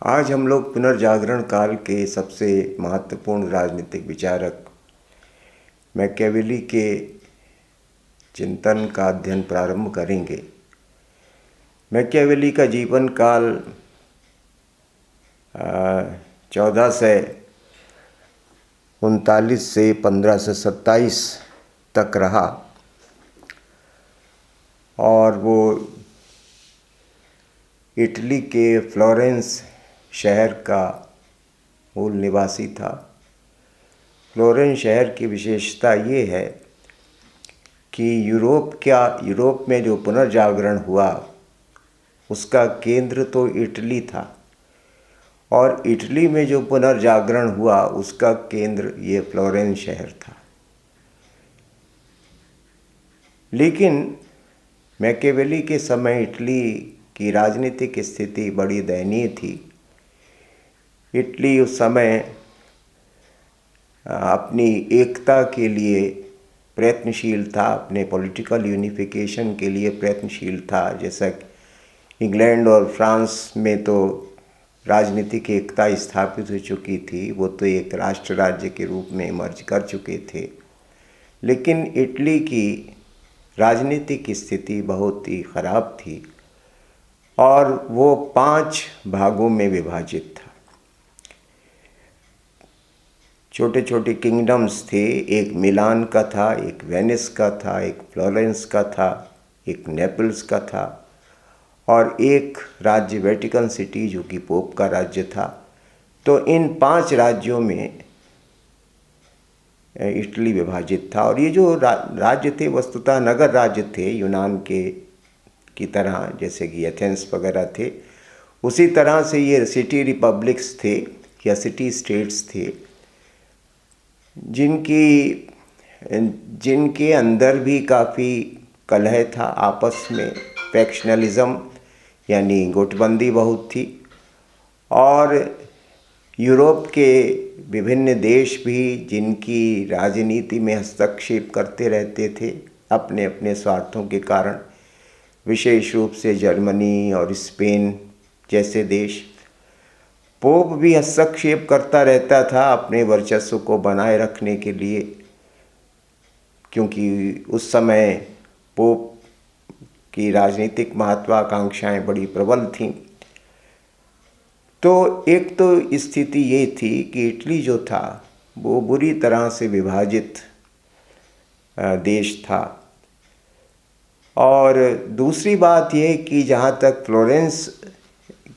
आज हम लोग पुनर्जागरण काल के सबसे महत्वपूर्ण राजनीतिक विचारक मैकियावेली के चिंतन का अध्ययन प्रारंभ करेंगे। मैकियावेली का जीवन काल 1439 से 1527 तक रहा और वो इटली के फ्लोरेंस शहर का मूल निवासी था। फ्लोरेंस शहर की विशेषता ये है कि यूरोप में जो पुनर्जागरण हुआ उसका केंद्र तो इटली था और इटली में जो पुनर्जागरण हुआ उसका केंद्र ये फ्लोरेंस शहर था। लेकिन मैकियावेली के समय इटली की राजनीतिक स्थिति बड़ी दयनीय थी। इटली उस समय अपनी एकता के लिए प्रयत्नशील था, अपने पॉलिटिकल यूनिफिकेशन के लिए प्रयत्नशील था। जैसा इंग्लैंड और फ्रांस में तो राजनीतिक एकता स्थापित हो चुकी थी, वो तो एक राष्ट्र राज्य के रूप में इमर्ज कर चुके थे। लेकिन इटली की राजनीतिक स्थिति बहुत ही ख़राब थी और वो 5 भागों में विभाजित था। छोटे छोटे किंगडम्स थे, एक मिलान का था, एक वेनिस का था, एक फ्लोरेंस का था, एक नेपल्स का था और एक राज्य वेटिकन सिटी जो कि पोप का राज्य था। तो इन 5 राज्यों में इटली विभाजित था और ये जो राज्य थे वस्तुतः नगर राज्य थे, यूनान की तरह, जैसे कि एथेंस वगैरह थे। उसी तरह से ये सिटी रिपब्लिक्स थे या सिटी स्टेट्स थे जिनके अंदर भी काफ़ी कलह था आपस में, फैक्शनलिज्म यानी गुटबंदी बहुत थी। और यूरोप के विभिन्न देश भी जिनकी राजनीति में हस्तक्षेप करते रहते थे अपने अपने स्वार्थों के कारण, विशेष रूप से जर्मनी और स्पेन जैसे देश। पोप भी हस्तक्षेप करता रहता था अपने वर्चस्व को बनाए रखने के लिए, क्योंकि उस समय पोप की राजनीतिक महत्वाकांक्षाएं बड़ी प्रबल थीं। तो एक तो स्थिति ये थी कि इटली जो था वो बुरी तरह से विभाजित देश था। और दूसरी बात यह कि जहाँ तक फ्लोरेंस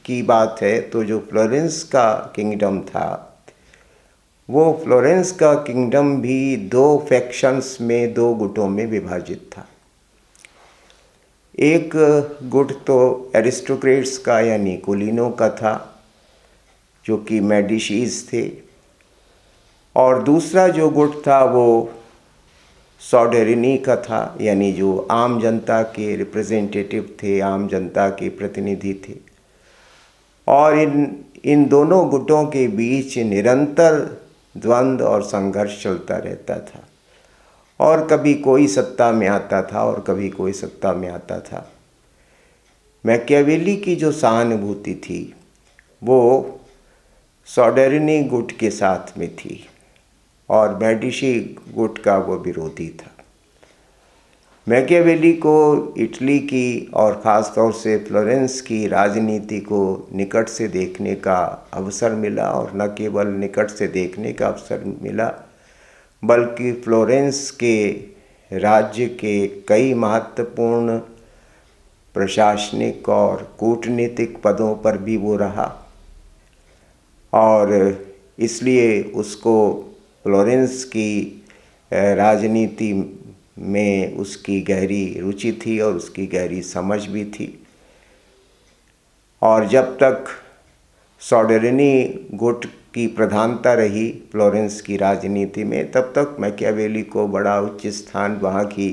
की बात है, तो जो फ्लोरेंस का किंगडम था वो फ्लोरेंस का किंगडम भी 2 फैक्शंस में, 2 गुटों में विभाजित था। एक गुट तो एरिस्टोक्रेट्स का यानी कुलीनों का था जो कि मेडिसीज थे, और दूसरा जो गुट था वो सोडेरिनी का था, यानी जो आम जनता के रिप्रेजेंटेटिव थे, आम जनता के प्रतिनिधि थे। और इन दोनों गुटों के बीच निरंतर द्वंद्व और संघर्ष चलता रहता था और कभी कोई सत्ता में आता था और कभी कोई सत्ता में आता था। मैकियावेली की जो सहानुभूति थी वो सोडेरिनी गुट के साथ में थी और मेडिसी गुट का वो विरोधी था। मैकियावेली को इटली की और ख़ास तौर से फ्लोरेंस की राजनीति को निकट से देखने का अवसर मिला, और न केवल निकट से देखने का अवसर मिला बल्कि फ्लोरेंस के राज्य के कई महत्वपूर्ण प्रशासनिक और कूटनीतिक पदों पर भी वो रहा। और इसलिए उसको फ्लोरेंस की राजनीति में उसकी गहरी रुचि थी और उसकी गहरी समझ भी थी। और जब तक सोडेरिनी गुट की प्रधानता रही फ्लोरेंस की राजनीति में, तब तक मैकियावेली को बड़ा उच्च स्थान वहाँ की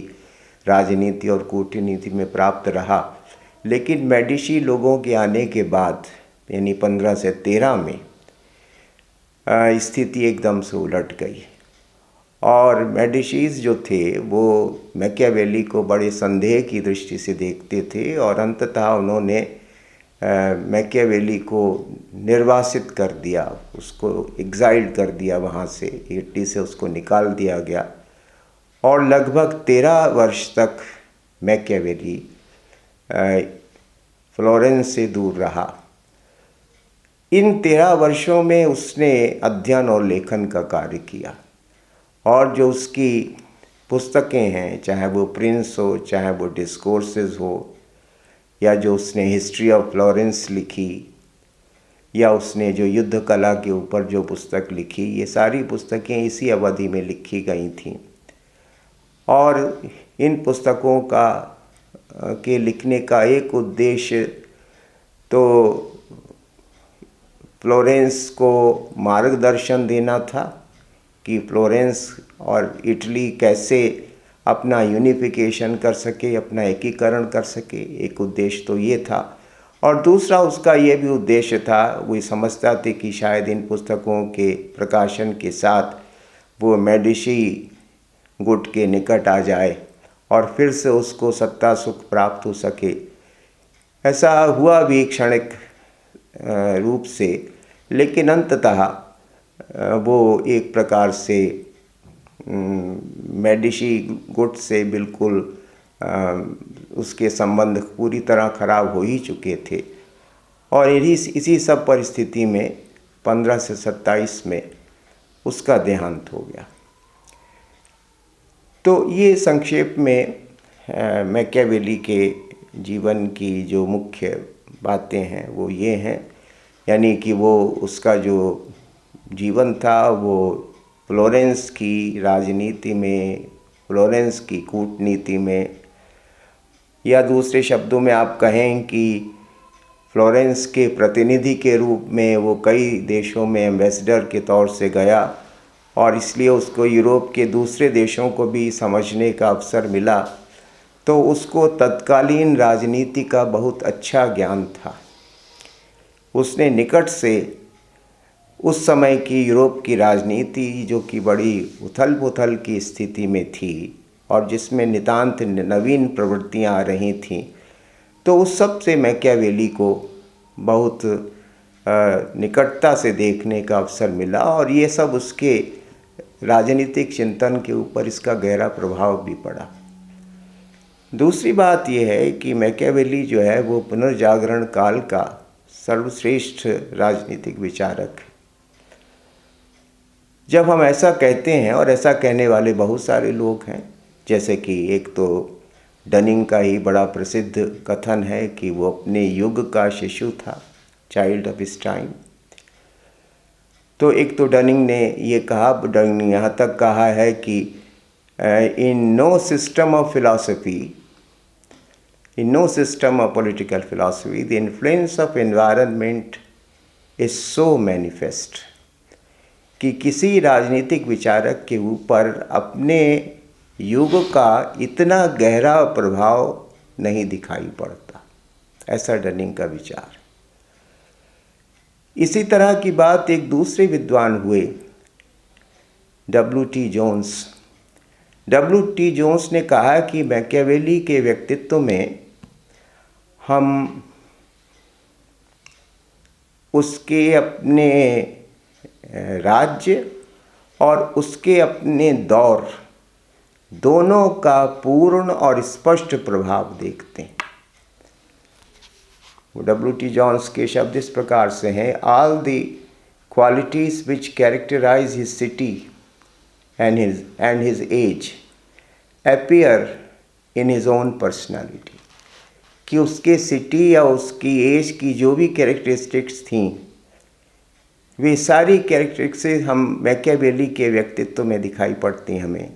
राजनीति और कूटनीति में प्राप्त रहा। लेकिन मेडिसी लोगों के आने के बाद यानी 15 से 13 में स्थिति एकदम से उलट गई और मेडिसीज जो थे वो मैकियावेली को बड़े संदेह की दृष्टि से देखते थे और अंततः उन्होंने मैकियावेली को निर्वासित कर दिया, उसको एग्जाइल कर दिया, वहाँ से इटली से उसको निकाल दिया गया और लगभग 13 वर्ष तक मैकियावेली फ्लोरेंस से दूर रहा। इन 13 वर्षों में उसने अध्ययन और लेखन का कार्य किया और जो उसकी पुस्तकें हैं, चाहे वो प्रिंस हो, चाहे वो डिस्कोर्सेस हो, या जो उसने हिस्ट्री ऑफ फ्लोरेंस लिखी, या उसने जो युद्ध कला के ऊपर जो पुस्तक लिखी, ये सारी पुस्तकें इसी अवधि में लिखी गई थीं। और इन पुस्तकों के लिखने का एक उद्देश्य तो फ्लोरेंस को मार्गदर्शन देना था कि फ्लोरेंस और इटली कैसे अपना यूनिफिकेशन कर सके, अपना एकीकरण कर सके, एक उद्देश्य तो ये था। और दूसरा उसका ये भी उद्देश्य था, वो समझता थे कि शायद इन पुस्तकों के प्रकाशन के साथ वो मेडिसी गुट के निकट आ जाए और फिर से उसको सत्ता सुख प्राप्त हो सके। ऐसा हुआ भी क्षणिक रूप से, लेकिन अंततः वो एक प्रकार से मेडिसी गुट से बिल्कुल उसके संबंध पूरी तरह खराब हो ही चुके थे। और इसी सब परिस्थिति में 15 से 27 में उसका देहांत हो गया। तो ये संक्षेप में मैकियावेली के जीवन की जो मुख्य बातें हैं वो ये हैं, यानी कि वो उसका जो जीवन था वो फ्लोरेंस की राजनीति में, फ्लोरेंस की कूटनीति में, या दूसरे शब्दों में आप कहें कि फ्लोरेंस के प्रतिनिधि के रूप में वो कई देशों में एम्बेसडर के तौर से गया और इसलिए उसको यूरोप के दूसरे देशों को भी समझने का अवसर मिला। तो उसको तत्कालीन राजनीति का बहुत अच्छा ज्ञान था। उसने निकट से उस समय की यूरोप की राजनीति, जो कि बड़ी उथल पुथल की स्थिति में थी और जिसमें नितांत नवीन प्रवृत्तियां आ रही थीं, तो उस सब से मैकियावेली को बहुत निकटता से देखने का अवसर मिला और ये सब उसके राजनीतिक चिंतन के ऊपर इसका गहरा प्रभाव भी पड़ा। दूसरी बात यह है कि मैकियावेली जो है वो पुनर्जागरण काल का सर्वश्रेष्ठ राजनीतिक विचारक है। जब हम ऐसा कहते हैं, और ऐसा कहने वाले बहुत सारे लोग हैं, जैसे कि एक तो डनिंग का ही बड़ा प्रसिद्ध कथन है कि वो अपने युग का शिशु था, चाइल्ड ऑफ हिज टाइम। तो एक तो डनिंग ने ये कहा, डनिंग ने यहाँ तक कहा है कि in no system of philosophy, in no system of political philosophy, the influence of environment is so manifest कि किसी राजनीतिक विचारक के ऊपर अपने युग का इतना गहरा प्रभाव नहीं दिखाई पड़ता, ऐसा डनिंग का विचार। इसी तरह की बात एक दूसरे विद्वान हुए, W.T. जोन्स। W.T. जोन्स ने कहा कि मैकियावेली के व्यक्तित्व में हम उसके अपने राज्य और उसके अपने दौर दोनों का पूर्ण और स्पष्ट प्रभाव देखते हैं। W.T. जोन्स के शब्द इस प्रकार से हैं, all the qualities which characterize his city and his age appear in his own personality, कि उसके सिटी या उसकी एज की जो भी कैरेक्टरिस्टिक्स थीं, वे सारी कैरेक्टरिस्टिक्स हम मैकियावेली के व्यक्तित्व में दिखाई पड़ती हमें।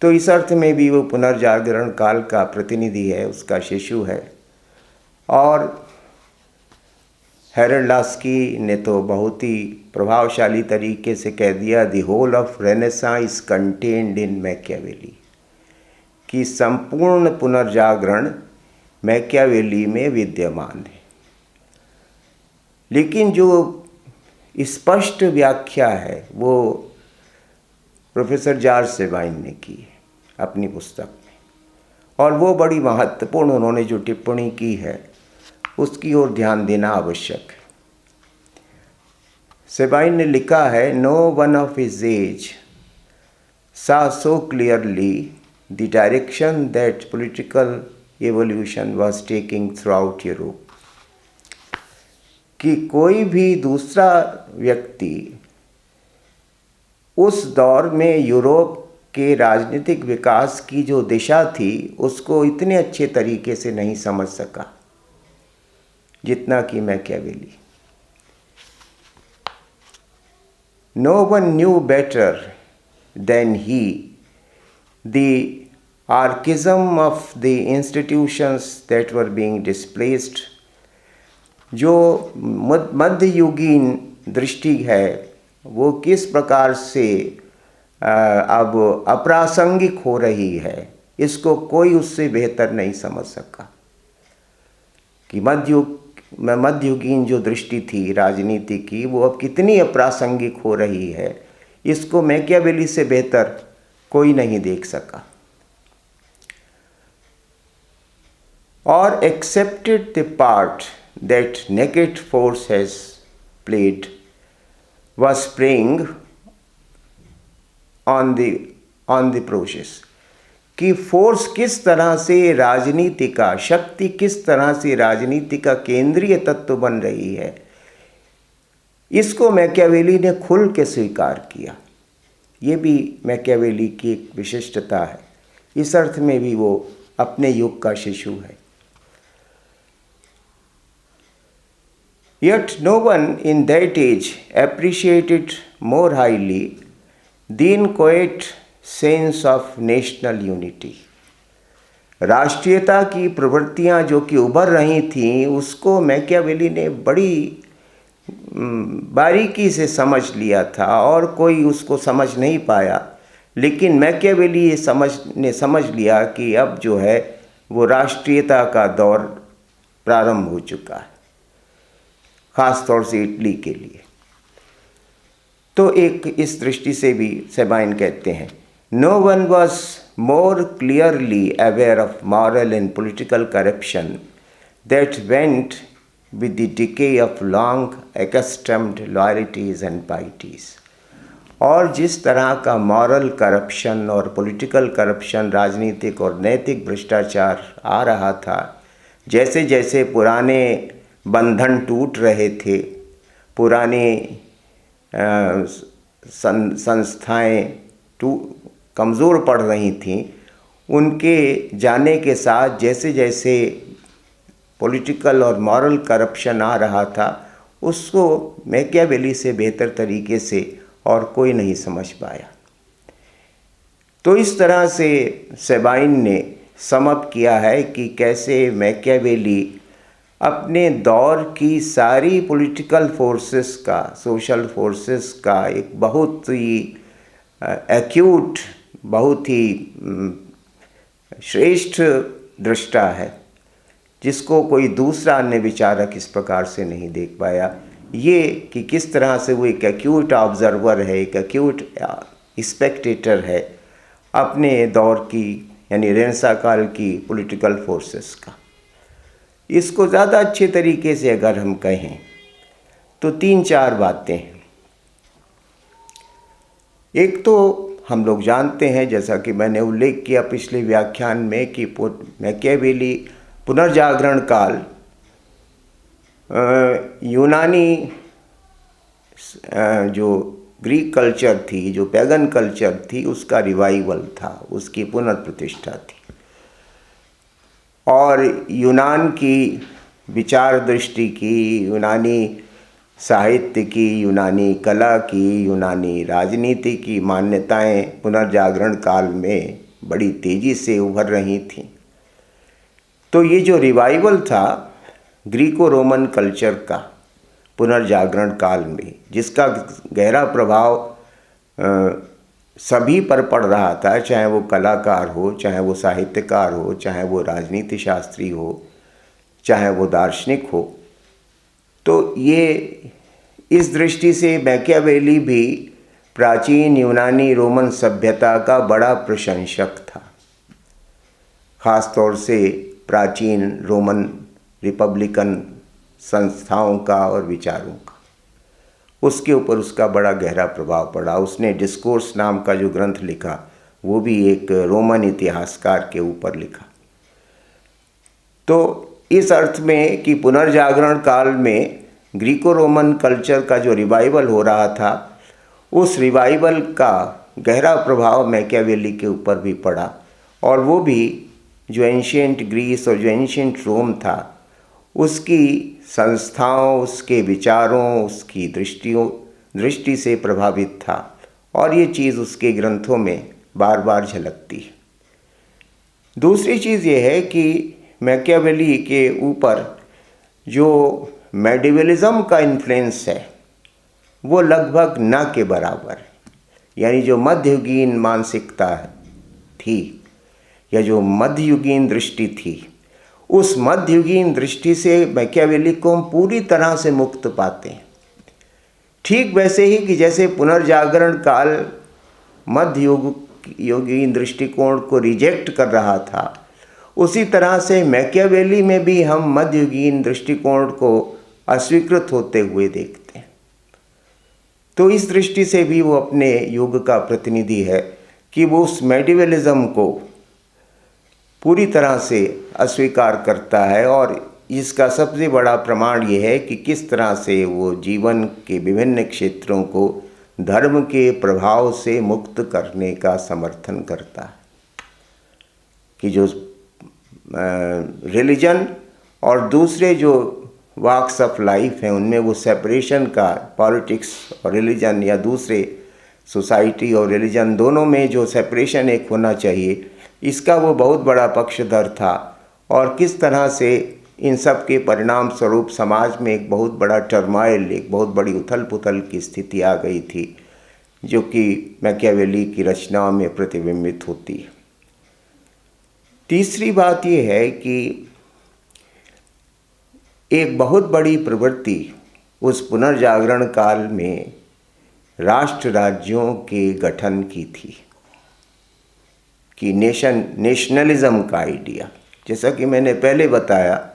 तो इस अर्थ में भी वो पुनर्जागरण काल का प्रतिनिधि है, उसका शिशु है। और हैरल्ड लास्की ने तो बहुत ही प्रभावशाली तरीके से कह दिया, the whole of Renaissance is contained in Machiavelli, कि संपूर्ण पुनर्जागरण मैकियावेली में विद्यमान है। लेकिन जो स्पष्ट व्याख्या है वो प्रोफेसर जॉर्ज सेबाइन ने की है अपनी पुस्तक में, और वो बड़ी महत्वपूर्ण उन्होंने जो टिप्पणी की है उसकी ओर ध्यान देना आवश्यक है। सेबाइन ने लिखा है, no one of his age saw so clearly the direction that political evolution was taking throughout Europe, कि कोई भी दूसरा व्यक्ति उस दौर में यूरोप के राजनीतिक विकास की जो दिशा थी उसको इतने अच्छे तरीके से नहीं समझ सका जितना कि Machiavelli. No one knew better than he the archaism of the institutions that were being displaced। जो मध्ययुगीन दृष्टि है वो किस प्रकार से अब अप्रासंगिक हो रही है, इसको कोई उससे बेहतर नहीं समझ सका कि मध्ययुगीन जो दृष्टि थी राजनीति की वो अब कितनी अप्रासंगिक हो रही है, इसको मैकियावेली से बेहतर कोई नहीं देख सका। और accepted the part that naked force has played was preying on the process, कि फोर्स किस तरह से राजनीति का, शक्ति किस तरह से राजनीति का केंद्रीय तत्व बन रही है, इसको मैकियावेली ने खुल के स्वीकार किया। ये भी मैकियावेली की एक विशिष्टता है, इस अर्थ में भी वो अपने युग का शिशु है। Yet no one in that age appreciated more highly the inchoate sense of national unity। राष्ट्रीयता की प्रवृत्तियां जो कि उभर रही थीं उसको मैकियावेली ने बड़ी बारीकी से समझ लिया था और कोई उसको समझ नहीं पाया, लेकिन मैकियावेली ये समझ लिया कि अब जो है वो राष्ट्रीयता का दौर प्रारंभ हो चुका है, ख़ास तौर से इटली के लिए। तो एक इस दृष्टि से भी सेबाइन कहते हैं, no one was more clearly aware of moral and political corruption that went with the decay of long extended loyalties and pieties. और जिस तरह का मॉरल करप्शन और पॉलिटिकल करप्शन, राजनीतिक और नैतिक भ्रष्टाचार आ रहा था, जैसे जैसे पुराने बंधन टूट रहे थे, पुरानी संस्थाएं कमज़ोर पड़ रही थीं, उनके जाने के साथ जैसे जैसे पॉलिटिकल और मॉरल करप्शन आ रहा था, उसको मैकियावेली से बेहतर तरीके से और कोई नहीं समझ पाया। तो इस तरह से सेबाइन ने समअप किया है कि कैसे मैकियावेली अपने दौर की सारी पॉलिटिकल फोर्सेस का, सोशल फोर्सेस का एक बहुत ही एक्यूट, बहुत ही श्रेष्ठ दृष्टा है, जिसको कोई दूसरा अन्य विचारक इस प्रकार से नहीं देख पाया। ये कि किस तरह से वो एक एक्यूट ऑब्जर्वर है, एक एक्यूट स्पेक्टेटर है अपने दौर की, यानी रेनेसां काल की पॉलिटिकल फोर्सेस का। इसको ज़्यादा अच्छे तरीके से अगर हम कहें तो 3-4 बातें हैं। एक तो हम लोग जानते हैं, जैसा कि मैंने उल्लेख किया पिछले व्याख्यान में, कि मैकियावेली पुनर्जागरण काल यूनानी जो ग्रीक कल्चर थी, जो पैगन कल्चर थी, उसका रिवाइवल था, उसकी पुनर्प्रतिष्ठा थी। और यूनान की विचार दृष्टि की, यूनानी साहित्य की, यूनानी कला की, यूनानी राजनीति की मान्यताएं पुनर्जागरण काल में बड़ी तेज़ी से उभर रही थीं। तो ये जो रिवाइवल था ग्रीको रोमन कल्चर का पुनर्जागरण काल में, जिसका गहरा प्रभाव सभी पर पड़ रहा था, चाहे वो कलाकार हो, चाहे वो साहित्यकार हो, चाहे वो राजनीति शास्त्री हो, चाहे वो दार्शनिक हो। तो ये इस दृष्टि से मैकियावेली भी प्राचीन यूनानी रोमन सभ्यता का बड़ा प्रशंसक था, ख़ास तौर से प्राचीन रोमन रिपब्लिकन संस्थाओं का और विचारों का, उसके ऊपर उसका बड़ा गहरा प्रभाव पड़ा। उसने डिस्कोर्स नाम का जो ग्रंथ लिखा वो भी एक रोमन इतिहासकार के ऊपर लिखा। तो इस अर्थ में कि पुनर्जागरण काल में ग्रीको रोमन कल्चर का जो रिवाइवल हो रहा था, उस रिवाइवल का गहरा प्रभाव मैकियावेली के ऊपर भी पड़ा। और वो भी जो एंशिएंट ग्रीस और जो एंशिएंट रोम था, उसकी संस्थाओं, उसके विचारों, उसकी दृष्टि से प्रभावित था। और ये चीज़ उसके ग्रंथों में बार बार झलकती है। दूसरी चीज़ ये है कि मैकियावेली के ऊपर जो मेडिवलिज्म का इन्फ्लुएंस है वो लगभग न के बराबर है। यानी जो मध्ययुगीन मानसिकता थी या जो मध्ययुगीन दृष्टि थी, उस मध्ययुगीन दृष्टि से मैकियावेली को हम पूरी तरह से मुक्त पाते हैं। ठीक वैसे ही कि जैसे पुनर्जागरण काल मध्ययुगीन दृष्टिकोण को रिजेक्ट कर रहा था, उसी तरह से मैकियावेली में भी हम मध्ययुगीन दृष्टिकोण को अस्वीकृत होते हुए देखते हैं। तो इस दृष्टि से भी वो अपने युग का प्रतिनिधि है कि वो उस मेडिवलिज्म को पूरी तरह से अस्वीकार करता है। और इसका सबसे बड़ा प्रमाण ये है कि किस तरह से वो जीवन के विभिन्न क्षेत्रों को धर्म के प्रभाव से मुक्त करने का समर्थन करता है। कि जो रिलीजन और दूसरे जो वॉक्स ऑफ लाइफ हैं, उनमें वो सेपरेशन का, पॉलिटिक्स और रिलीजन या दूसरे सोसाइटी और रिलीजन दोनों में जो सेपरेशन एक होना चाहिए, इसका वो बहुत बड़ा पक्षधर था। और किस तरह से इन सब के परिणाम स्वरूप समाज में एक बहुत बड़ा टर्माइल, एक बहुत बड़ी उथल पुथल की स्थिति आ गई थी, जो कि मैकियावेली की रचनाओं में प्रतिबिंबित होती है। तीसरी बात यह है कि एक बहुत बड़ी प्रवृत्ति उस पुनर्जागरण काल में राष्ट्र राज्यों के गठन की थी, कि नेशनलिज्म का आइडिया। जैसा कि मैंने पहले बताया,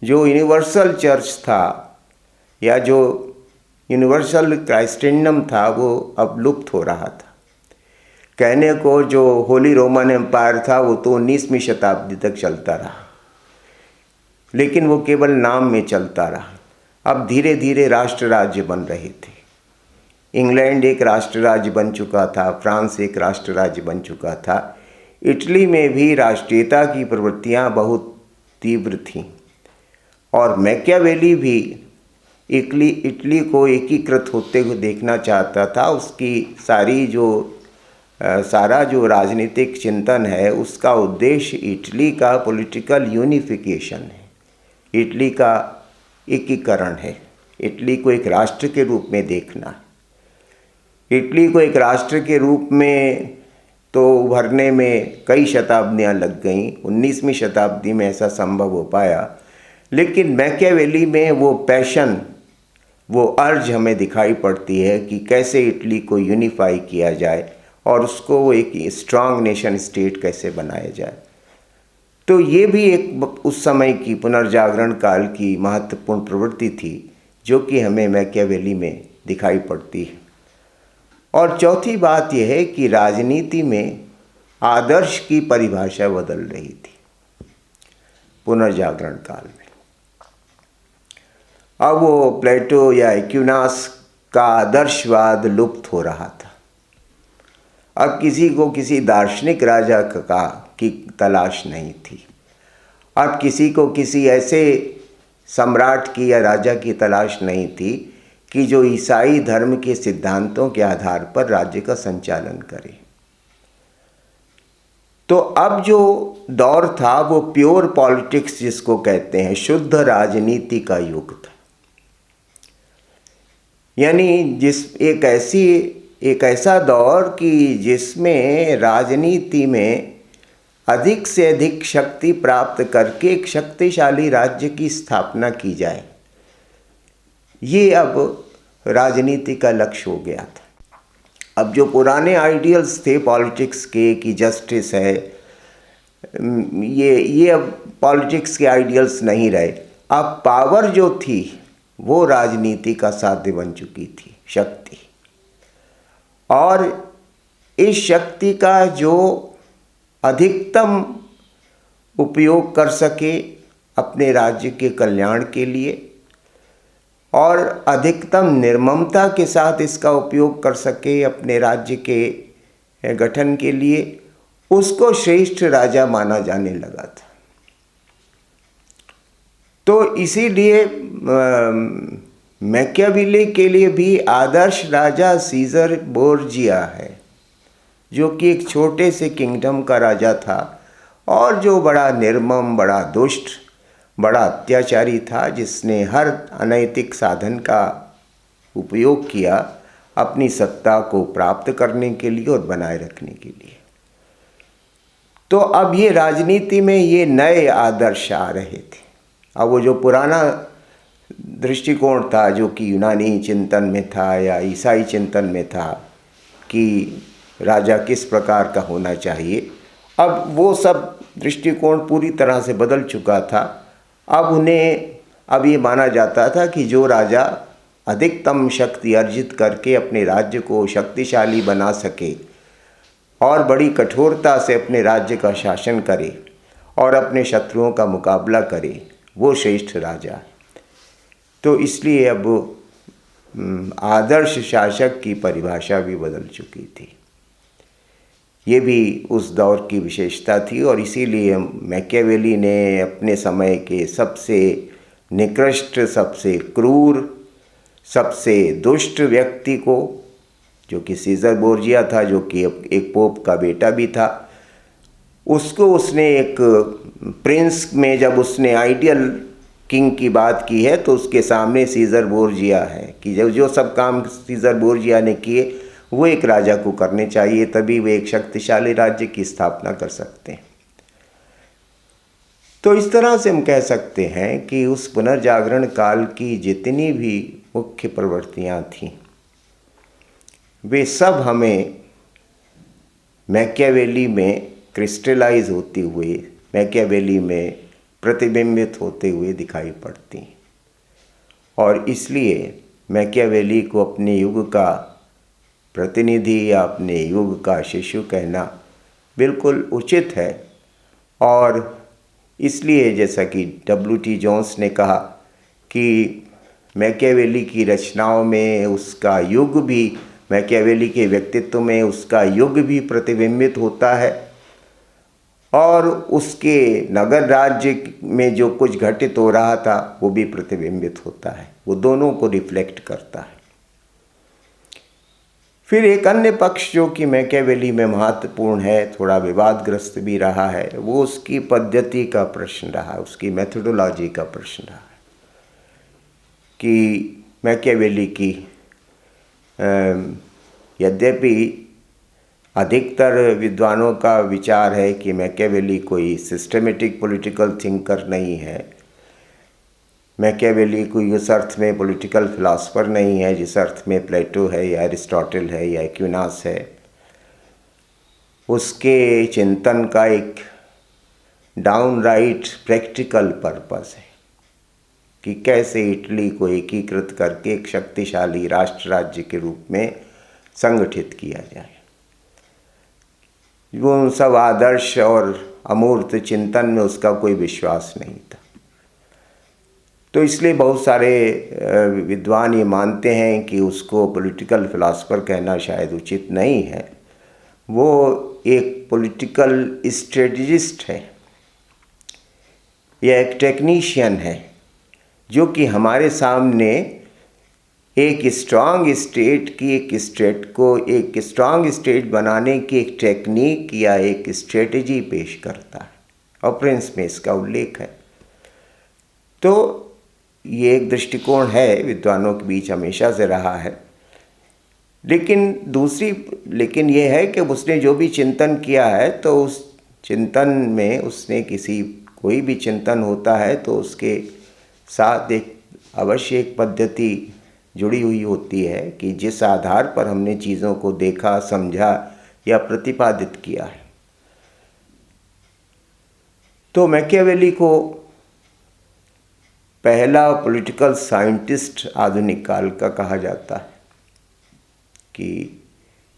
जो यूनिवर्सल चर्च था या जो यूनिवर्सल क्राइस्टेंडम था, वो अब लुप्त हो रहा था। कहने को जो होली रोमन एम्पायर था वो तो 19वीं शताब्दी तक चलता रहा, लेकिन वो केवल नाम में चलता रहा। अब धीरे धीरे राष्ट्र राज्य बन रहे थे। इंग्लैंड एक राष्ट्र राज्य बन चुका था, फ्रांस एक राष्ट्र राज्य बन चुका था, इटली में भी राष्ट्रीयता की प्रवृत्तियां बहुत तीव्र थीं। और मैकियावेली भी इटली को एकीकृत होते हुए देखना चाहता था। उसकी सारा जो राजनीतिक चिंतन है, उसका उद्देश्य इटली का पॉलिटिकल यूनिफिकेशन है, इटली का एकीकरण है, इटली को एक राष्ट्र के रूप में देखना है। इटली को एक राष्ट्र के रूप में तो उभरने में कई शताब्दियां लग गईं, 19वीं शताब्दी में ऐसा संभव हो पाया। लेकिन मैकियावेली में वो पैशन, वो अर्ज हमें दिखाई पड़ती है कि कैसे इटली को यूनिफाई किया जाए और उसको एक स्ट्रांग नेशन स्टेट कैसे बनाया जाए। तो ये भी एक उस समय की पुनर्जागरण काल की महत्वपूर्ण प्रवृत्ति थी, जो कि हमें मैकियावेली में दिखाई पड़ती है। और चौथी बात यह है कि राजनीति में आदर्श की परिभाषा बदल रही थी पुनर्जागरण काल में। अब वो प्लेटो या एक्विनास का आदर्शवाद लुप्त हो रहा था। अब किसी को किसी दार्शनिक राजा की तलाश नहीं थी। अब किसी को किसी ऐसे सम्राट की या राजा की तलाश नहीं थी कि जो ईसाई धर्म के सिद्धांतों के आधार पर राज्य का संचालन करे। तो अब जो दौर था वो प्योर पॉलिटिक्स जिसको कहते हैं, शुद्ध राजनीति का युग था। यानी एक ऐसा दौर कि जिसमें राजनीति में अधिक से अधिक शक्ति प्राप्त करके एक शक्तिशाली राज्य की स्थापना की जाए, ये अब राजनीति का लक्ष्य हो गया था। अब जो पुराने आइडियल्स थे पॉलिटिक्स के कि जस्टिस है, ये अब पॉलिटिक्स के आइडियल्स नहीं रहे। अब पावर जो थी वो राजनीति का साध्य बन चुकी थी, शक्ति। और इस शक्ति का जो अधिकतम उपयोग कर सके अपने राज्य के कल्याण के लिए और अधिकतम निर्ममता के साथ इसका उपयोग कर सके अपने राज्य के गठन के लिए, उसको श्रेष्ठ राजा माना जाने लगा था। तो इसीलिए मैकियावेली के लिए भी आदर्श राजा सीजर बोर्जिया है, जो कि एक छोटे से किंगडम का राजा था और जो बड़ा निर्मम, बड़ा दुष्ट, बड़ा अत्याचारी था, जिसने हर अनैतिक साधन का उपयोग किया अपनी सत्ता को प्राप्त करने के लिए और बनाए रखने के लिए। तो अब ये राजनीति में ये नए आदर्श आ रहे थे। अब वो जो पुराना दृष्टिकोण था, जो कि यूनानी चिंतन में था या ईसाई चिंतन में था कि राजा किस प्रकार का होना चाहिए, अब वो सब दृष्टिकोण पूरी तरह से बदल चुका था। अब ये माना जाता था कि जो राजा अधिकतम शक्ति अर्जित करके अपने राज्य को शक्तिशाली बना सके और बड़ी कठोरता से अपने राज्य का शासन करे और अपने शत्रुओं का मुकाबला करे, वो श्रेष्ठ राजा है। तो इसलिए अब आदर्श शासक की परिभाषा भी बदल चुकी थी। ये भी उस दौर की विशेषता थी और इसीलिए मैकियावेली ने अपने समय के सबसे निकृष्ट, सबसे क्रूर, सबसे दुष्ट व्यक्ति को, जो कि सीजर बोर्जिया था, जो कि एक पोप का बेटा भी था, उसको उसने एक प्रिंस में, जब उसने आइडियल किंग की बात की है तो उसके सामने सीजर बोर्जिया है कि जो सब काम सीजर बोर्जिया ने किए वो एक राजा को करने चाहिए, तभी वे एक शक्तिशाली राज्य की स्थापना कर सकते हैं। तो इस तरह से हम कह सकते हैं कि उस पुनर्जागरण काल की जितनी भी मुख्य प्रवृत्तियां थीं, वे सब हमें मैकियावेली में क्रिस्टलाइज होती हुए, मैकियावेली में प्रतिबिंबित होते हुए दिखाई पड़ती। और इसलिए मैकियावेली को अपने युग का प्रतिनिधि या अपने युग का शिशु कहना बिल्कुल उचित है। और इसलिए जैसा कि W.T. जोन्स ने कहा कि मैकियावेली की रचनाओं में उसका युग भी, मैकियावेली के व्यक्तित्व में उसका युग भी प्रतिबिंबित होता है और उसके नगर राज्य में जो कुछ घटित हो रहा था वो भी प्रतिबिंबित होता है, वो दोनों को रिफ्लेक्ट करता है। फिर एक अन्य पक्ष जो कि मैकियावेली में महत्वपूर्ण है, थोड़ा विवादग्रस्त भी रहा है, वो उसकी पद्धति का प्रश्न रहा, उसकी मेथोडोलॉजी का प्रश्न रहा है कि मैकियावेली की यद्यपि अधिकतर विद्वानों का विचार है कि मैकियावेली कोई सिस्टमेटिक पॉलिटिकल थिंकर नहीं है, मैकियावेली कोई उस अर्थ में पॉलिटिकल फिलासफर नहीं है जिस अर्थ में प्लेटो है या एरिस्टोटल है या एक्विनास है। उसके चिंतन का एक डाउनराइट प्रैक्टिकल पर्पस है कि कैसे इटली को एकीकृत करके एक शक्तिशाली राष्ट्र राज्य के रूप में संगठित किया जाए। वो सब आदर्श और अमूर्त चिंतन में उसका कोई विश्वास नहीं था। तो इसलिए बहुत सारे विद्वान ये मानते हैं कि उसको पॉलिटिकल फिलासफर कहना शायद उचित नहीं है, वो एक पॉलिटिकल स्ट्रेटजिस्ट है या एक टेक्नीशियन है, जो कि हमारे सामने एक स्ट्रांग स्टेट की, एक स्टेट को एक स्ट्रांग स्टेट बनाने की एक टेक्निक या एक स्ट्रेटजी पेश करता है और प्रिंस में इसका उल्लेख है। तो ये एक दृष्टिकोण है, विद्वानों के बीच हमेशा से रहा है। लेकिन ये है कि उसने जो भी चिंतन किया है तो उस चिंतन में उसने कोई भी चिंतन होता है तो उसके साथ अवश्य एक पद्धति जुड़ी हुई होती है कि जिस आधार पर हमने चीज़ों को देखा, समझा या प्रतिपादित किया है। तो मैकियावेली को पहला पॉलिटिकल साइंटिस्ट आधुनिक काल का कहा जाता है कि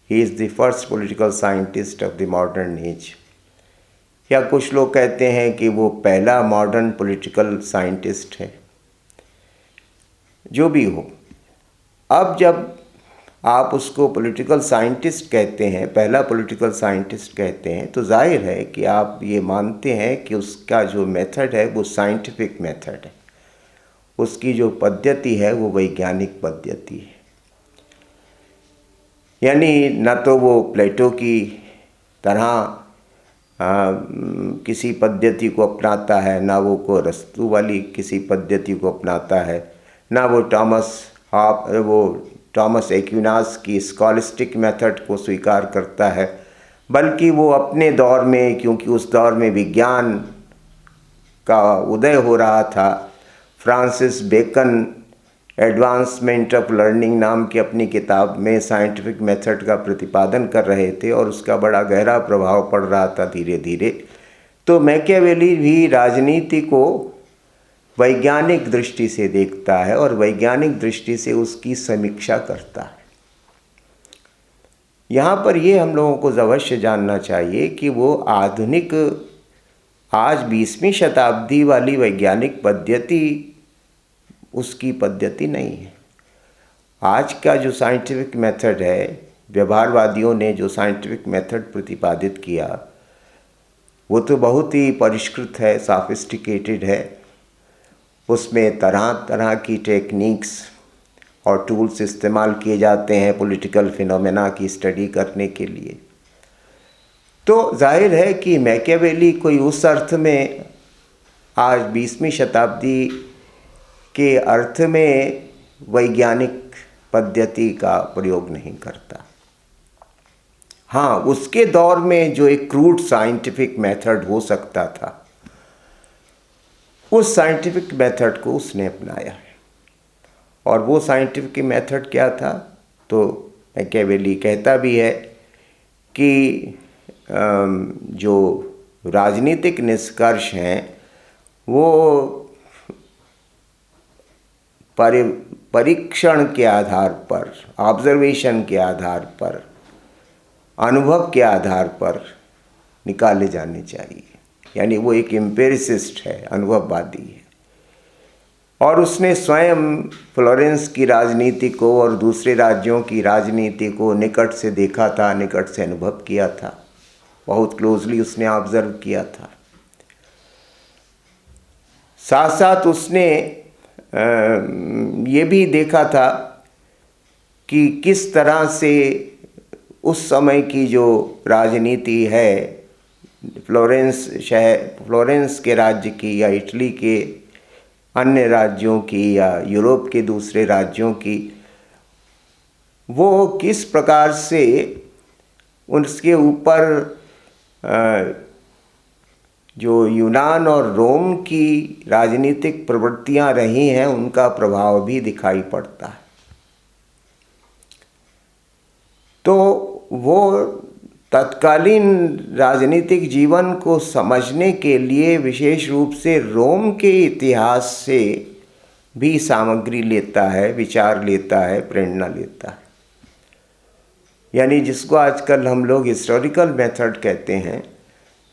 he is the first political scientist of the modern age, या कुछ लोग कहते हैं कि वो पहला मॉडर्न पॉलिटिकल साइंटिस्ट है। जो भी हो, अब जब आप उसको पॉलिटिकल साइंटिस्ट कहते हैं, पहला पॉलिटिकल साइंटिस्ट कहते हैं, तो जाहिर है कि आप ये मानते हैं कि उसका जो मेथड है वो साइंटिफिक मेथड है, उसकी जो पद्धति है वो वैज्ञानिक पद्धति है। यानी न तो वो प्लेटो की तरह किसी पद्धति को अपनाता है, ना वो को अरस्तू वाली किसी पद्धति को अपनाता है, ना वो टॉमस एक्विनास की स्कॉलिस्टिक मेथड को स्वीकार करता है, बल्कि वो अपने दौर में, क्योंकि उस दौर में विज्ञान का उदय हो रहा था, Francis Bacon Advancement of Learning नाम की अपनी किताब में साइंटिफिक मेथड का प्रतिपादन कर रहे थे और उसका बड़ा गहरा प्रभाव पड़ रहा था धीरे धीरे। तो मैकियावेली भी राजनीति को वैज्ञानिक दृष्टि से देखता है और वैज्ञानिक दृष्टि से उसकी समीक्षा करता है। यहाँ पर ये हम लोगों को अवश्य जानना चाहिए कि वो आधुनिक आज 20वीं शताब्दी वाली वैज्ञानिक पद्धति उसकी पद्धति नहीं है। आज का जो साइंटिफिक मेथड है, व्यवहारवादियों ने जो साइंटिफिक मेथड प्रतिपादित किया, वो तो बहुत ही परिष्कृत है, सॉफिस्टिकेटेड है। उसमें तरह तरह की टेक्निक्स और टूल्स इस्तेमाल किए जाते हैं पॉलिटिकल फिनोमेना की स्टडी करने के लिए। तो जाहिर है कि मैकियावेली कोई उस अर्थ में आज 20वीं शताब्दी के अर्थ में वैज्ञानिक पद्धति का प्रयोग नहीं करता। हाँ, उसके दौर में जो एक क्रूड साइंटिफिक मेथड हो सकता था, उस साइंटिफिक मेथड को उसने अपनाया है। और वो साइंटिफिक मेथड क्या था, तो मैकियावेली कहता भी है कि जो राजनीतिक निष्कर्ष हैं वो परीक्षण के आधार पर, ऑब्जर्वेशन के आधार पर, अनुभव के आधार पर निकाले जाने चाहिए। यानी वो एक एम्पिरिसिस्ट है, अनुभववादी है। और उसने स्वयं फ्लोरेंस की राजनीति को और दूसरे राज्यों की राजनीति को निकट से देखा था, निकट से अनुभव किया था, बहुत क्लोजली उसने ऑब्जर्व किया था। साथ साथ उसने ये भी देखा था कि किस तरह से उस समय की जो राजनीति है, फ्लोरेंस के राज्य की या इटली के अन्य राज्यों की या यूरोप के दूसरे राज्यों की, वो किस प्रकार से उसके ऊपर जो यूनान और रोम की राजनीतिक प्रवृत्तियां रही हैं, उनका प्रभाव भी दिखाई पड़ता है। तो वो तत्कालीन राजनीतिक जीवन को समझने के लिए विशेष रूप से रोम के इतिहास से भी सामग्री लेता है, विचार लेता है, प्रेरणा लेता है। यानी जिसको आजकल हम लोग हिस्टोरिकल मेथड कहते हैं,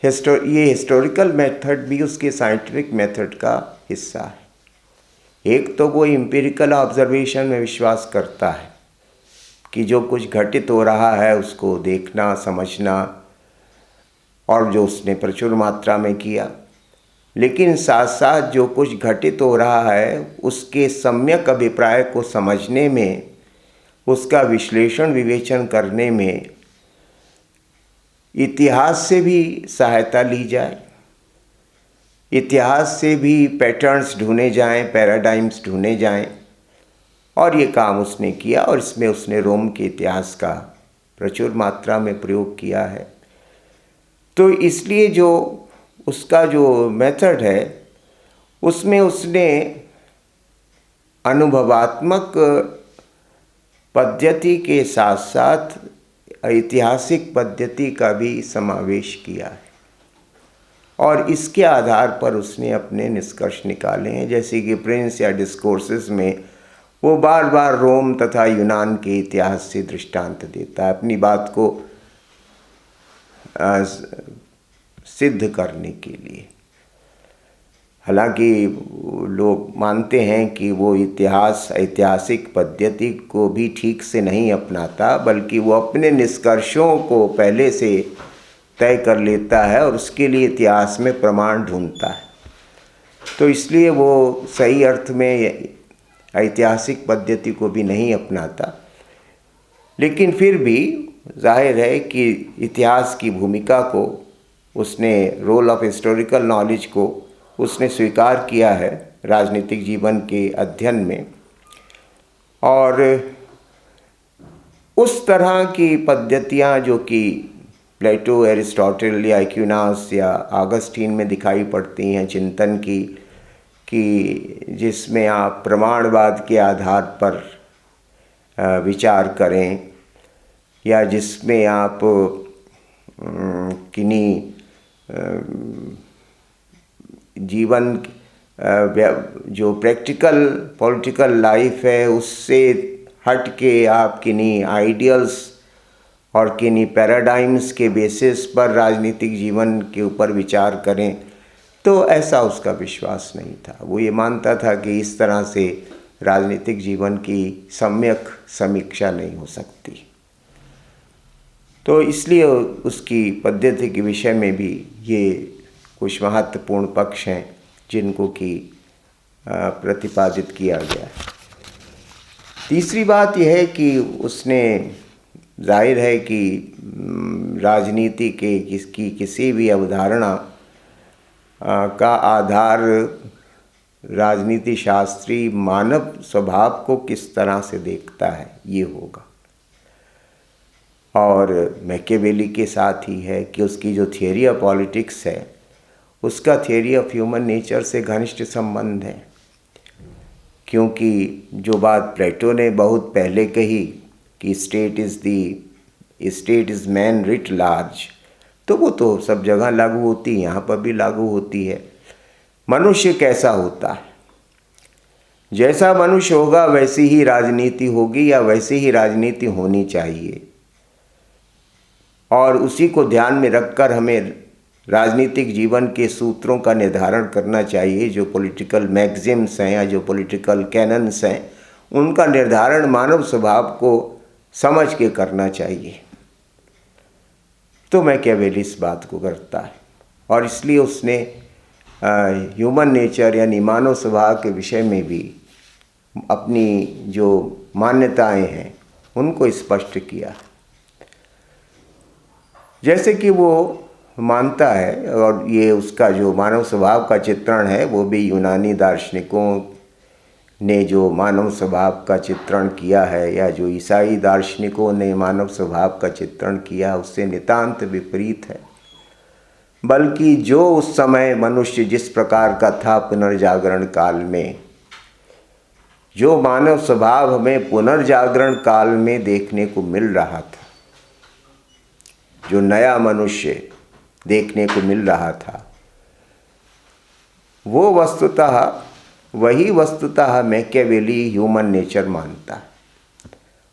ये हिस्टोरिकल मेथड भी उसके साइंटिफिक मेथड का हिस्सा है। एक तो वो एम्पिरिकल ऑब्जर्वेशन में विश्वास करता है कि जो कुछ घटित हो रहा है उसको देखना, समझना, और जो उसने प्रचुर मात्रा में किया। लेकिन साथ साथ जो कुछ घटित हो रहा है उसके सम्यक अभिप्राय को समझने में, उसका विश्लेषण विवेचन करने में इतिहास से भी सहायता ली जाए, इतिहास से भी पैटर्न्स ढूंढे जाएं, पैराडाइम्स ढूंढे जाएं। और ये काम उसने किया और इसमें उसने रोम के इतिहास का प्रचुर मात्रा में प्रयोग किया है। तो इसलिए जो उसका जो मेथड है उसमें उसने अनुभवात्मक पद्धति के साथ साथ ऐतिहासिक पद्धति का भी समावेश किया है। और इसके आधार पर उसने अपने निष्कर्ष निकाले हैं। जैसे कि प्रिंस या डिस्कोर्सेस में वो बार बार रोम तथा यूनान के इतिहास से दृष्टांत देता है अपनी बात को सिद्ध करने के लिए। हालांकि लोग मानते हैं कि वो ऐतिहासिक पद्धति को भी ठीक से नहीं अपनाता, बल्कि वो अपने निष्कर्षों को पहले से तय कर लेता है और उसके लिए इतिहास में प्रमाण ढूंढता है। तो इसलिए वो सही अर्थ में ऐतिहासिक पद्धति को भी नहीं अपनाता, लेकिन फिर भी जाहिर है कि इतिहास की भूमिका को उसने, रोल ऑफ हिस्टोरिकल नॉलेज को उसने स्वीकार किया है राजनीतिक जीवन के अध्ययन में। और उस तरह की पद्धतियाँ जो कि प्लेटो, एरिस्टोटल या एक्विनास या ऑगस्टीन में दिखाई पड़ती हैं चिंतन की, कि जिसमें आप प्रमाणवाद के आधार पर विचार करें या जिसमें आप किन्हीं जीवन जो प्रैक्टिकल पॉलिटिकल लाइफ है उससे हट के आप किन्हीं आइडियल्स और किन्हीं पैराडाइम्स के बेसिस पर राजनीतिक जीवन के ऊपर विचार करें, तो ऐसा उसका विश्वास नहीं था। वो ये मानता था कि इस तरह से राजनीतिक जीवन की सम्यक समीक्षा नहीं हो सकती। तो इसलिए उसकी पद्धति के विषय में भी ये कुछ महत्वपूर्ण पक्ष हैं जिनको कि प्रतिपादित किया गया है। तीसरी बात यह है कि उसने, जाहिर है कि राजनीति के किसी भी अवधारणा का आधार राजनीति शास्त्री मानव स्वभाव को किस तरह से देखता है ये होगा। और मैकियावेली के साथ ही है कि उसकी जो थियोरी ऑफ पॉलिटिक्स है उसका थियोरी ऑफ ह्यूमन नेचर से घनिष्ठ संबंध है, क्योंकि जो बात प्लेटो ने बहुत पहले कही कि state is man writ large, तो वो तो सब जगह लागू होती है, यहाँ पर भी लागू होती है। मनुष्य कैसा होता है, जैसा मनुष्य होगा वैसी ही राजनीति होगी या वैसी ही राजनीति होनी चाहिए, और उसी को ध्यान में रखकर हमें राजनीतिक जीवन के सूत्रों का निर्धारण करना चाहिए। जो पॉलिटिकल मैगजिम्स हैं या जो पॉलिटिकल कैनन्स हैं उनका निर्धारण मानव स्वभाव को समझ के करना चाहिए। तो मैकियावेली इस बात को करता है और इसलिए उसने ह्यूमन नेचर यानी मानव स्वभाव के विषय में भी अपनी जो मान्यताएं हैं उनको स्पष्ट किया। जैसे कि वो मानता है, और ये उसका जो मानव स्वभाव का चित्रण है वो भी यूनानी दार्शनिकों ने जो मानव स्वभाव का चित्रण किया है या जो ईसाई दार्शनिकों ने मानव स्वभाव का चित्रण किया उससे नितांत विपरीत है। बल्कि जो उस समय मनुष्य जिस प्रकार का था पुनर्जागरण काल में, जो मानव स्वभाव हमें पुनर्जागरण काल में देखने को मिल रहा था, जो नया मनुष्य देखने को मिल रहा था, वो वही वस्तुतः मैकियावेली ह्यूमन नेचर मानता है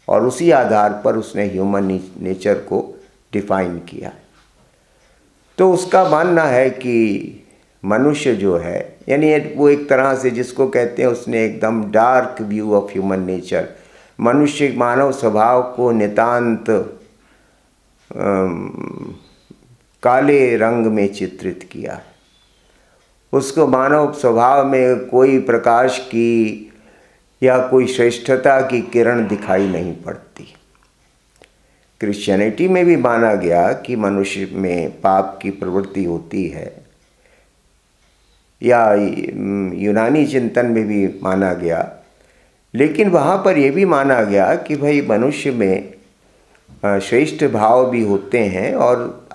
और उसी आधार पर उसने ह्यूमन नेचर को डिफाइन किया। तो उसका मानना है कि मनुष्य जो है, यानी वो एक तरह से जिसको कहते हैं, उसने एकदम dark view of human nature, मनुष्य मानव स्वभाव को नितांत काले रंग में चित्रित किया है। उसको मानव स्वभाव में कोई प्रकाश की या कोई श्रेष्ठता की किरण दिखाई नहीं पड़ती। क्रिश्चियनिटी में भी माना गया कि मनुष्य में पाप की प्रवृत्ति होती है, या यूनानी चिंतन में भी माना गया, लेकिन वहाँ पर यह भी माना गया कि भाई मनुष्य में श्रेष्ठ भाव भी होते हैं और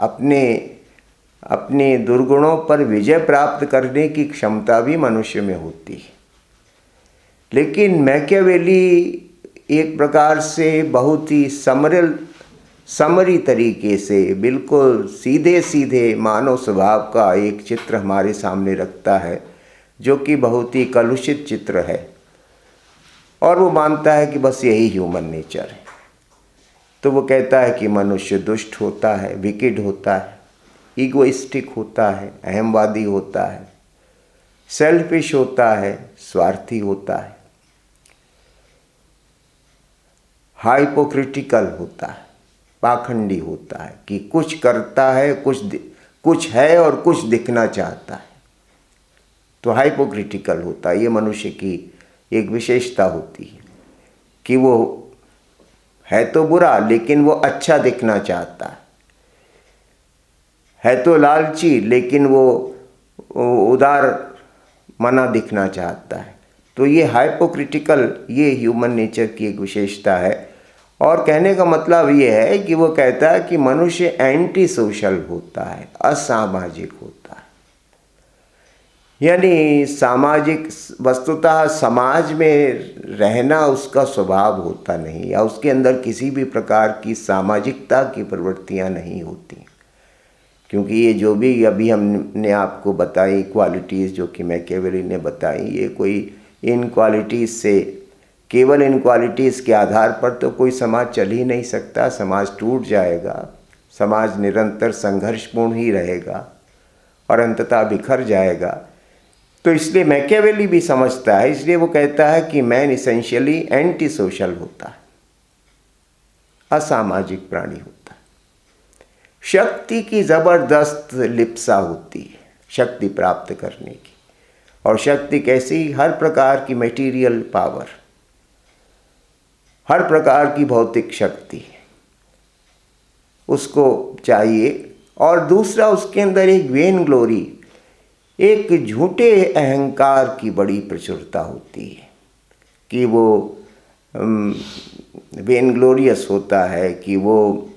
अपने दुर्गुणों पर विजय प्राप्त करने की क्षमता भी मनुष्य में होती है। लेकिन मैकियावेली एक प्रकार से बहुत ही समरी तरीके से बिल्कुल सीधे सीधे मानव स्वभाव का एक चित्र हमारे सामने रखता है, जो कि बहुत ही कलुषित चित्र है। और वो मानता है कि बस यही ह्यूमन नेचर है। तो वो कहता है कि मनुष्य दुष्ट होता है, विकिड होता है, ईगोइस्टिक होता है, अहमवादी होता है, सेल्फिश होता है, स्वार्थी होता है, हाइपोक्रिटिकल होता है, पाखंडी होता है कि कुछ करता है, कुछ है और कुछ दिखना चाहता है। तो हाइपोक्रिटिकल होता है। ये मनुष्य की एक विशेषता होती है कि वो है तो बुरा लेकिन वो अच्छा दिखना चाहता है तो लालची लेकिन वो उदार मना दिखना चाहता है। तो ये हाइपोक्रिटिकल, ये ह्यूमन नेचर की एक विशेषता है। और कहने का मतलब ये है कि वो कहता है कि मनुष्य एंटी सोशल होता है, असामाजिक होता है। यानी सामाजिक, वस्तुतः समाज में रहना उसका स्वभाव होता नहीं, या उसके अंदर किसी भी प्रकार की सामाजिकता की प्रवृत्तियां नहीं होती। क्योंकि ये जो भी अभी हमने आपको बताई क्वालिटीज़ जो कि मैकियावेली ने बताई, ये कोई इन क्वालिटीज़ से, केवल इन क्वालिटीज़ के आधार पर तो कोई समाज चल ही नहीं सकता। समाज टूट जाएगा, समाज निरंतर संघर्षपूर्ण ही रहेगा और अंततः बिखर जाएगा। तो इसलिए मैकियावेली भी समझता है, इसलिए वो कहता है कि मैन इसेंशियली एंटी सोशल होता है, असामाजिक प्राणी होता है। शक्ति की ज़बरदस्त लिप्सा होती है शक्ति प्राप्त करने की। और शक्ति कैसी? हर प्रकार की मटेरियल पावर, हर प्रकार की भौतिक शक्ति उसको चाहिए। और दूसरा, उसके अंदर एक वेन ग्लोरी, एक झूठे अहंकार की बड़ी प्रचुरता होती है कि वो वेन ग्लोरियस होता है, कि वो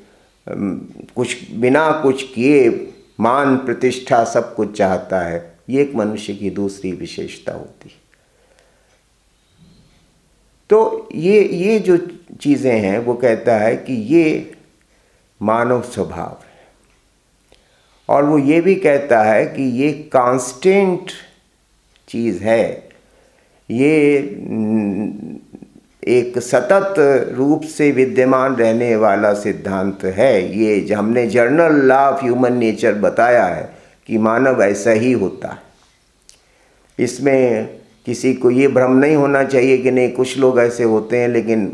कुछ बिना कुछ किए मान प्रतिष्ठा सब कुछ चाहता है। ये एक मनुष्य की दूसरी विशेषता होती है। तो ये जो चीज़ें हैं, वो कहता है कि ये मानव स्वभाव है। और वो ये भी कहता है कि ये कांस्टेंट चीज़ है, ये एक सतत रूप से विद्यमान रहने वाला सिद्धांत है। ये जो हमने journal law of human nature बताया है कि मानव ऐसा ही होता है। इसमें किसी को ये भ्रम नहीं होना चाहिए कि नहीं कुछ लोग ऐसे होते हैं लेकिन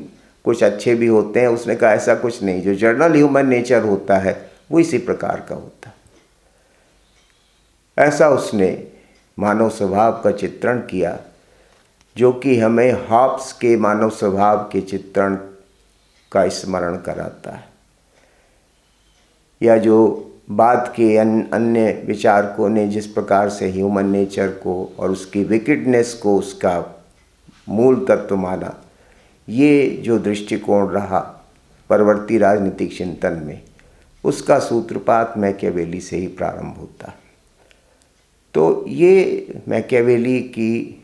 कुछ अच्छे भी होते हैं। उसने कहा ऐसा कुछ नहीं, जो जर्नल ह्यूमन नेचर होता है वो इसी प्रकार का होता है। ऐसा उसने मानव स्वभाव का चित्रण किया, जो कि हमें हॉब्स के मानव स्वभाव के चित्रण का स्मरण कराता है, या जो बाद के अन्य विचारकों ने जिस प्रकार से ह्यूमन नेचर को और उसकी विकेडनेस को उसका मूल तत्व माना। ये जो दृष्टिकोण रहा परवर्ती राजनीतिक चिंतन में, उसका सूत्रपात मैकियावेली से ही प्रारंभ होता है। तो ये मैकियावेली की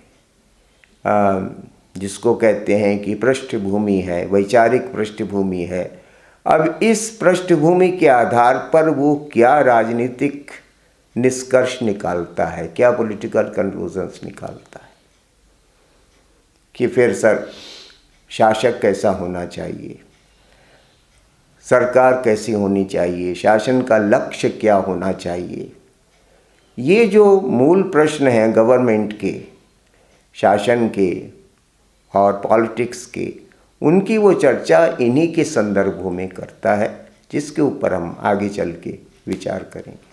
जिसको कहते हैं कि पृष्ठभूमि है, वैचारिक पृष्ठभूमि है। अब इस पृष्ठभूमि के आधार पर वो क्या राजनीतिक निष्कर्ष निकालता है, क्या पॉलिटिकल कंक्लूजन्स निकालता है कि फिर शासक कैसा होना चाहिए, सरकार कैसी होनी चाहिए, शासन का लक्ष्य क्या होना चाहिए। ये जो मूल प्रश्न हैं गवर्नमेंट के, शासन के और पॉलिटिक्स के, उनकी वो चर्चा इन्हीं के संदर्भों में करता है, जिसके ऊपर हम आगे चल के विचार करेंगे।